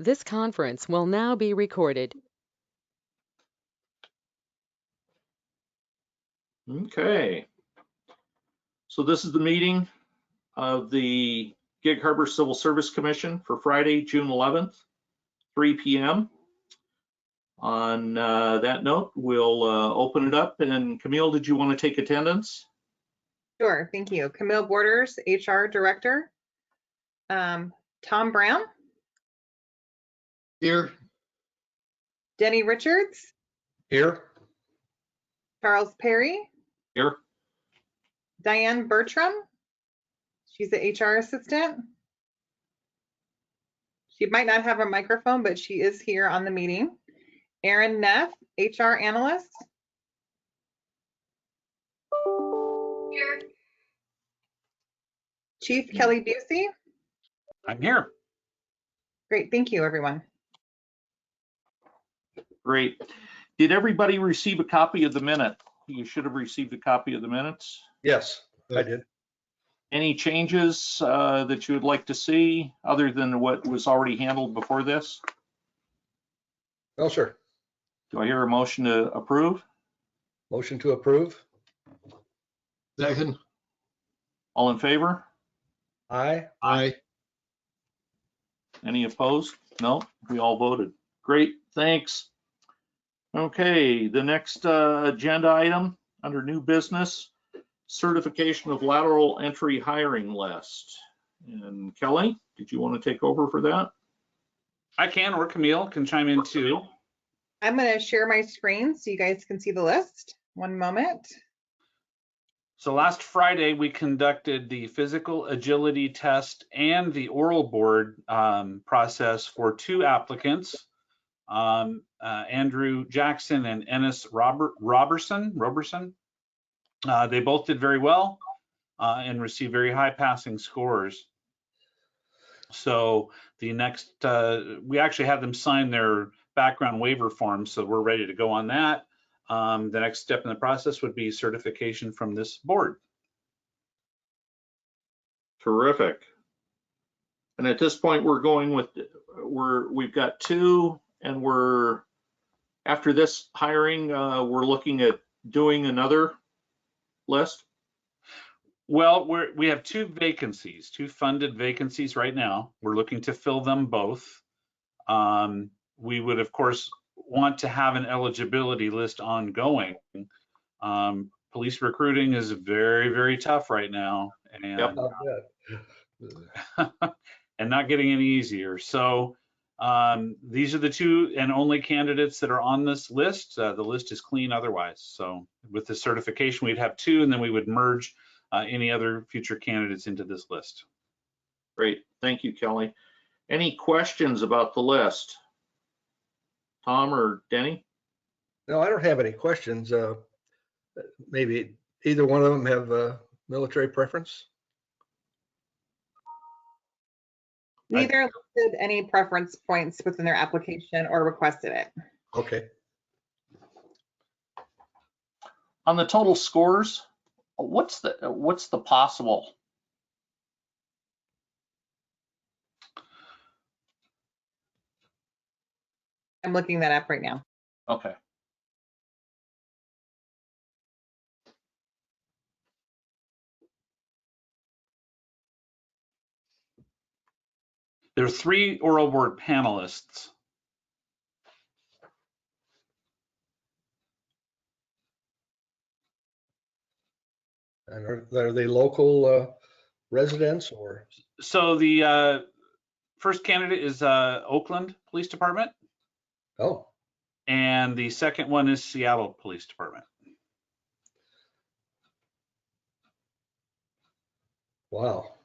This conference will now be recorded. Okay. So this is the meeting of the Gig Harbor Civil Service Commission for Friday, June 11th, 3 p.m. On that note, we'll open it up. And Camille, did you want to take attendance? Sure, thank you. Camille Borders, HR Director. Tom Brown. Here. Denny Richards. Here. Charles Perry. Here. Diane Bertram. She's the HR assistant. She might not have a microphone, but she is here on the meeting. Aaron Neff, HR Analyst. Here. Chief Kelly Busey. I'm here. Great, thank you, everyone. Great. Did everybody receive a copy of the minute? You should have received a copy of the minutes. Yes, I did. Any changes that you would like to see other than what was already handled before this? No, sir. Do I hear a motion to approve? Motion to approve. Second. All in favor? Aye. Aye. Any opposed? No, we all voted. Great, thanks. Okay, the next agenda item under new business, certification of lateral entry hiring list. And Kelly, did you want to take over for that? I can, or Camille can chime in too. I'm going to share my screen so you guys can see the list. One moment. So last Friday, we conducted the physical agility test and the oral board process for two applicants, Andrew Jackson and Ennis Roberson. They both did very well and received very high passing scores. So the next, we actually had them sign their background waiver form, so we're ready to go on that. The next step in the process would be certification from this board. Terrific. And at this point, we're going with, we've got two, and after this hiring, we're looking at doing another list. Well, we have two vacancies, two funded vacancies right now. We're looking to fill them both. We would, of course, want to have an eligibility list ongoing. Police recruiting is very, very tough right now, and, Yep. and not getting any easier. So these are the two and only candidates that are on this list. The list is clean otherwise. So with the certification, we'd have two, and then we would merge any other future candidates into this list. Great, thank you, Kelly. Any questions about the list? Tom or Denny? No, I don't have any questions. Maybe either one of them have a military preference? Neither listed any preference points within their application or requested it. Okay. On the total scores, what's the possible? I'm looking that up right now. Okay. There are three oral board panelists. And are they local residents or? So the first candidate is Oakland Police Department. Oh. And the second one is Seattle Police Department. Wow.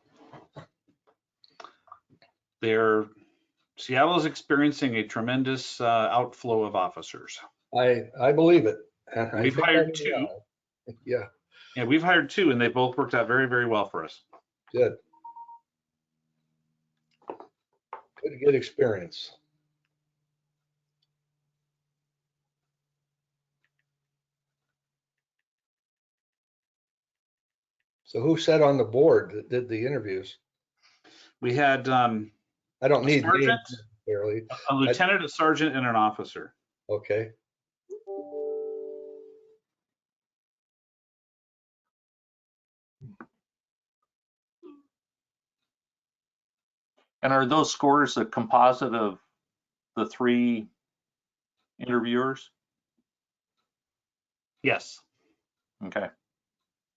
Seattle is experiencing a tremendous outflow of officers. I believe it. We've hired two. Yeah. Yeah, we've hired two, and they both worked out very, very well for us. Good. Good experience. So who sat on the board that did the interviews? We had I don't need Sergeant, names. Barely. A lieutenant, a sergeant, and an officer. Okay. And are those scores a composite of the 3 interviewers? Yes. Okay.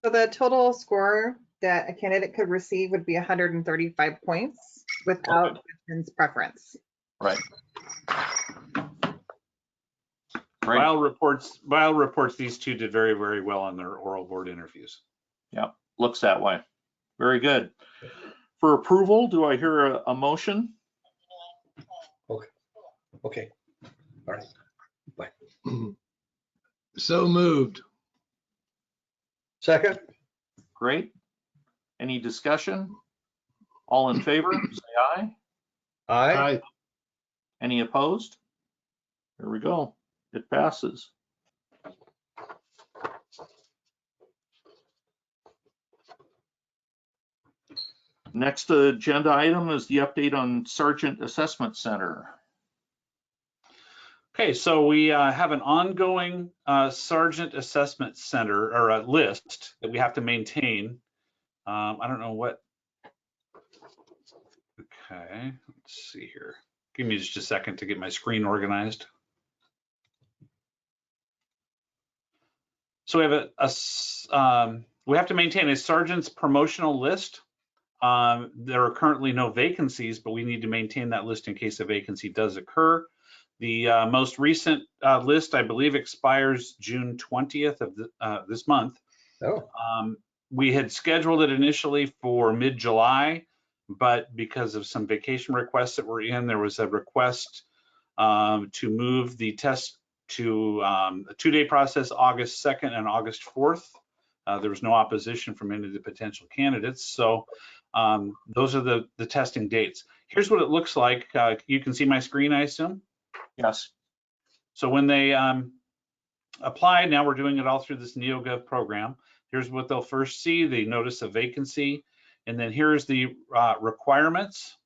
So the total score that a candidate could receive would be 135 points without veterans preference. Right. Great. Vile reports these two did very, very well on their oral board interviews. Yep, looks that way. Very good. For approval, do I hear a motion? Okay. All right. Bye. So moved. Second? Great. Any discussion? All in favor, say aye. Aye. Aye. Any opposed? There we go. It passes. Next agenda item is the update on Sergeant Assessment Center. Okay, so we have an ongoing Sergeant Assessment Center, or a list that we have to maintain. I don't know what. Okay, let's see here. Give me just a second to get my screen organized. So we have we have to maintain a sergeant's promotional list. There are currently no vacancies, but we need to maintain that list in case a vacancy does occur. The most recent list, I believe, expires June 20th of this month. Oh, We had scheduled it initially for mid-July, but because of some vacation requests that were in, there was a request to move the test to a 2-day process, August 2nd and August 4th. There was no opposition from any of the potential candidates. So those are the testing dates. Here's what it looks like. You can see my screen, I assume? Yes. So when they apply, now we're doing it all through this NeoGov program. Here's what they'll first see, the notice of vacancy, and then here's the requirements.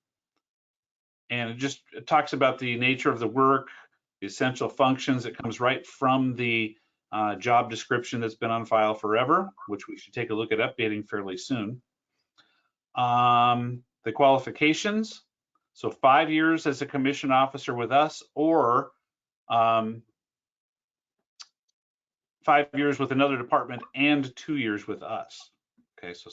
And it talks about the nature of the work, the essential functions. It comes right from the job description that's been on file forever, which we should take a look at updating fairly soon. The qualifications, so 5 years as a commissioned officer with us, or 5 years with another department and 2 years with us. Okay, so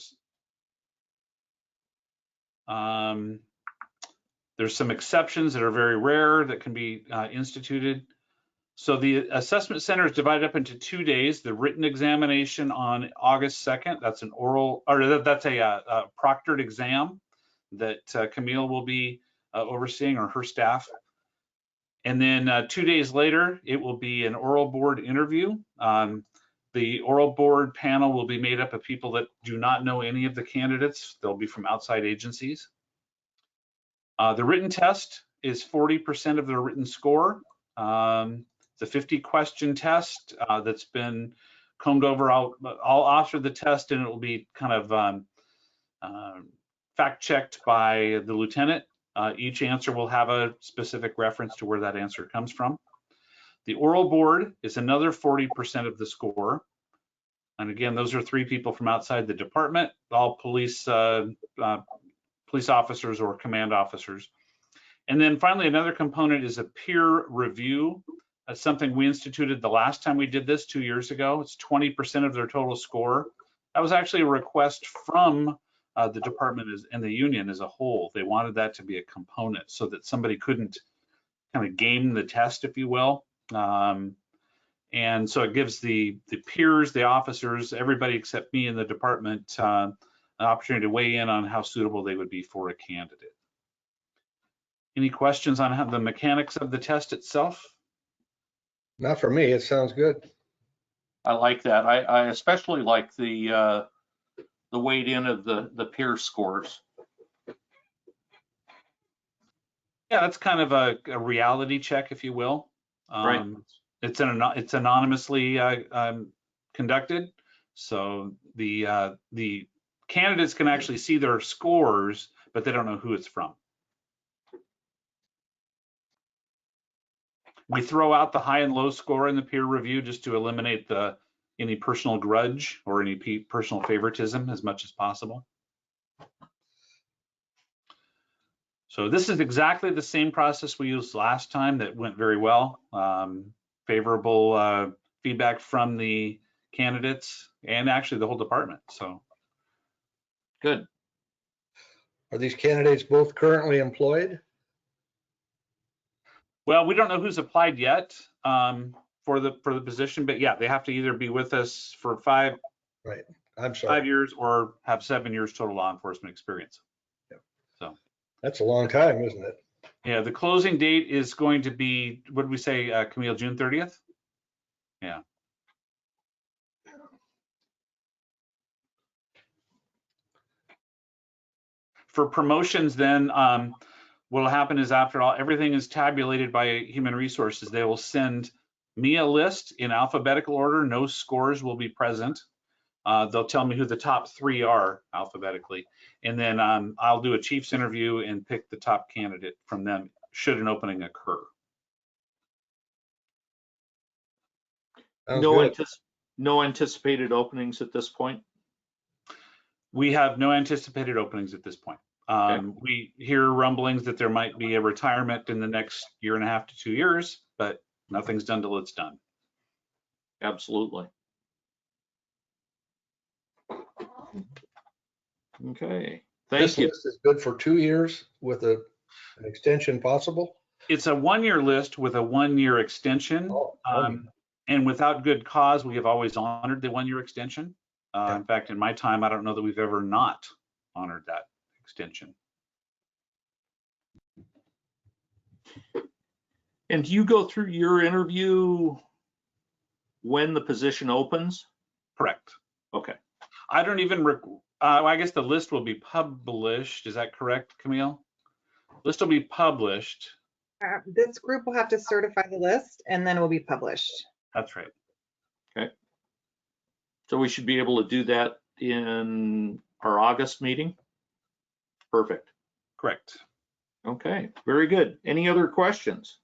there's some exceptions that are very rare that can be instituted. So the assessment center is divided up into 2 days. The written examination on August 2nd, that's an oral, or that's a proctored exam that Camille will be overseeing, or her staff. And then 2 days later, it will be an oral board interview. The oral board panel will be made up of people that do not know any of the candidates. They'll be from outside agencies. The written test is 40% of the written score. It's a 50-question test that's been combed over. I'll author the test, and it will be kind of fact-checked by the lieutenant. Each answer will have a specific reference to where that answer comes from. The oral board is another 40% of the score. And again, those are 3 people from outside the department, all police officers or command officers. And then finally, another component is a peer review. That's something we instituted the last time we did this 2 years ago. It's 20% of their total score. That was actually a request from the department and the union as a whole. They wanted that to be a component so that somebody couldn't kind of game the test, if you will. And so it gives the peers, the officers, everybody except me in the department an opportunity to weigh in on how suitable they would be for a candidate. Any questions on how the mechanics of the test itself? not for me. It sounds good. I like that. I especially like the weight in of the peer scores. Yeah, that's kind of a reality check, if you will. Right. It's anonymously conducted, so the candidates can actually see their scores, but they don't know who it's from. We throw out the high and low score in the peer review just to eliminate any personal grudge or any personal favoritism as much as possible. So this is exactly the same process we used last time that went very well. Favorable feedback from the candidates and actually the whole department. So Good. Are these candidates both currently employed? well, we don't know who's applied yet for the position, but yeah, they have to either be with us for five I'm sorry. years or have 7 years total law enforcement experience. That's a long time, isn't it? Yeah, the closing date is going to be, what did we say, Camille, June 30th? Yeah. For promotions then, what'll happen is after everything is tabulated by Human Resources, they will send me a list in alphabetical order. No scores will be present. They'll tell me who the top 3 are alphabetically. And then I'll do a chief's interview and pick the top candidate from them should an opening occur. Sounds No, good. no anticipated openings at this point? We have no anticipated openings at this point. We hear rumblings that there might be a retirement in the next 1.5 to 2 years, but nothing's done till it's done. Absolutely. Okay, thank This you. list is good for 2 years with an extension possible? It's a 1-year list with a 1-year extension. Oh, And without good cause, we have always honored the 1-year extension. In fact, in my time, I don't know that we've ever not honored that extension. And do you go through your interview when the position opens? Correct. Okay, I don't even, I guess the list will be published. Is that correct, Camille? List will be published. This group will have to certify the list and then it will be published. That's right. so we should be able to do that in our August meeting? Perfect. Correct. Okay, very good. Any other questions?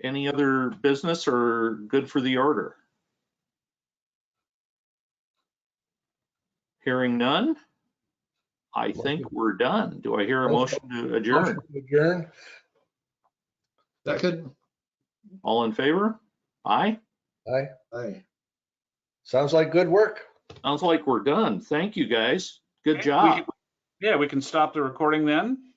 Any other business or good for the order? Hearing none, I think we're done. Do I hear a motion to adjourn? Motion to adjourn. Second? All in favor? Aye? Aye. Aye. Sounds like good work. Sounds like we're done. Thank you, guys. Good Okay, job. Yeah, we can stop the recording then.